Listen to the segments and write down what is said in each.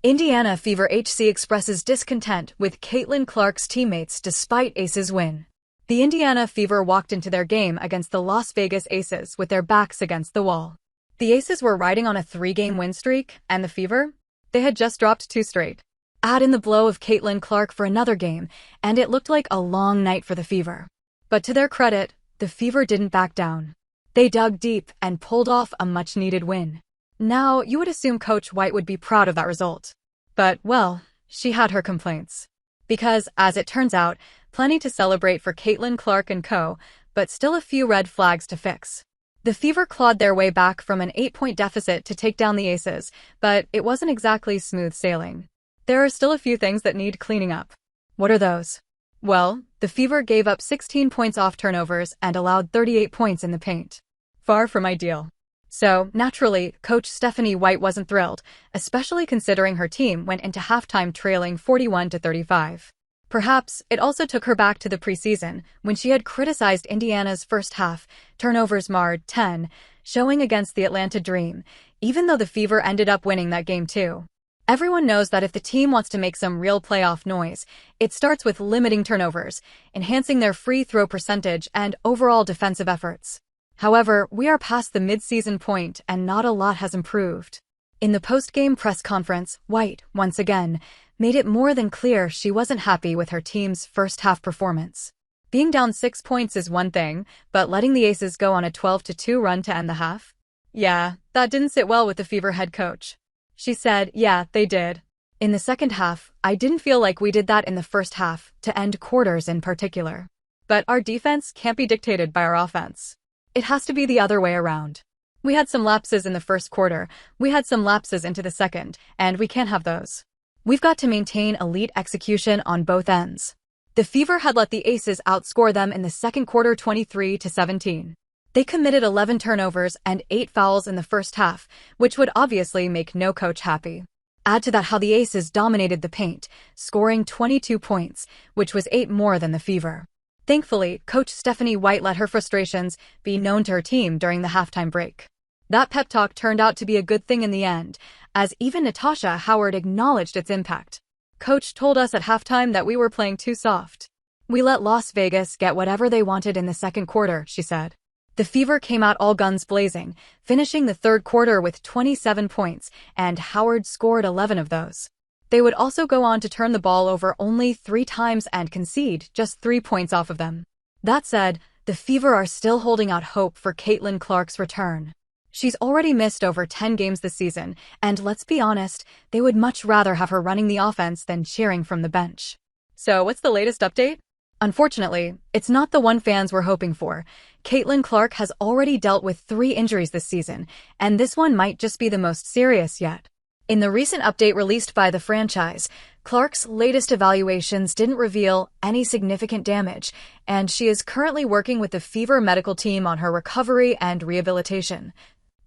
Indiana Fever HC expresses discontent with Caitlin Clark's teammates despite Aces win. The Indiana Fever walked into their game against the Las Vegas Aces with their backs against the wall. The Aces were riding on a 3-game win streak, and the Fever? They had just dropped 2 straight. Add in the blow of Caitlin Clark for another game, and it looked like a long night for the Fever. But to their credit, the Fever didn't back down. They dug deep and pulled off a much-needed win. Now, you would assume Coach White would be proud of that result. But, well, she had her complaints. Because, as it turns out, plenty to celebrate for Caitlin Clark and co., but still a few red flags to fix. The Fever clawed their way back from an 8-point deficit to take down the Aces, but it wasn't exactly smooth sailing. There are still a few things that need cleaning up. What are those? Well, the Fever gave up 16 points off turnovers and allowed 38 points in the paint. Far from ideal. So, naturally, Coach Stephanie White wasn't thrilled, especially considering her team went into halftime trailing 41-35. Perhaps it also took her back to the preseason, when she had criticized Indiana's first half, turnovers marred 10, showing against the Atlanta Dream, even though the Fever ended up winning that game too. Everyone knows that if the team wants to make some real playoff noise, it starts with limiting turnovers, enhancing their free throw percentage and overall defensive efforts. However, we are past the mid-season point and not a lot has improved. In the post-game press conference, White, once again, made it more than clear she wasn't happy with her team's first-half performance. Being down 6 points is one thing, but letting the Aces go on a 12-2 run to end the half? Yeah, that didn't sit well with the Fever head coach. She said, yeah, they did. In the second half, I didn't feel like we did that in the first half, to end quarters in particular. But our defense can't be dictated by our offense. It has to be the other way around. We had some lapses in the first quarter, we had some lapses into the second, and we can't have those. We've got to maintain elite execution on both ends. The Fever had let the Aces outscore them in the second quarter 23-17. They committed 11 turnovers and 8 fouls in the first half, which would obviously make no coach happy. Add to that how the Aces dominated the paint, scoring 22 points, which was 8 more than the Fever. Thankfully, Coach Stephanie White let her frustrations be known to her team during the halftime break. That pep talk turned out to be a good thing in the end, as even Natasha Howard acknowledged its impact. Coach told us at halftime that we were playing too soft. We let Las Vegas get whatever they wanted in the second quarter, she said. The Fever came out all guns blazing, finishing the third quarter with 27 points, and Howard scored 11 of those. They would also go on to turn the ball over only 3 times and concede just 3 points off of them. That said, the Fever are still holding out hope for Caitlin Clark's return. She's already missed over 10 games this season, and let's be honest, they would much rather have her running the offense than cheering from the bench. So what's the latest update? Unfortunately, it's not the one fans were hoping for. Caitlin Clark has already dealt with 3 injuries this season, and this one might just be the most serious yet. In the recent update released by the franchise, Clark's latest evaluations didn't reveal any significant damage, and she is currently working with the Fever medical team on her recovery and rehabilitation,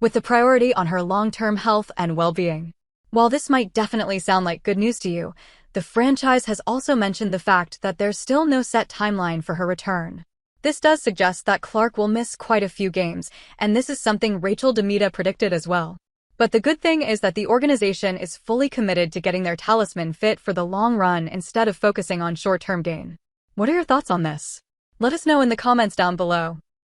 with the priority on her long-term health and well-being. While this might definitely sound like good news to you, the franchise has also mentioned the fact that there's still no set timeline for her return. This does suggest that Clark will miss quite a few games, and this is something Rachel Demita predicted as well. But the good thing is that the organization is fully committed to getting their talisman fit for the long run instead of focusing on short-term gain. What are your thoughts on this? Let us know in the comments down below.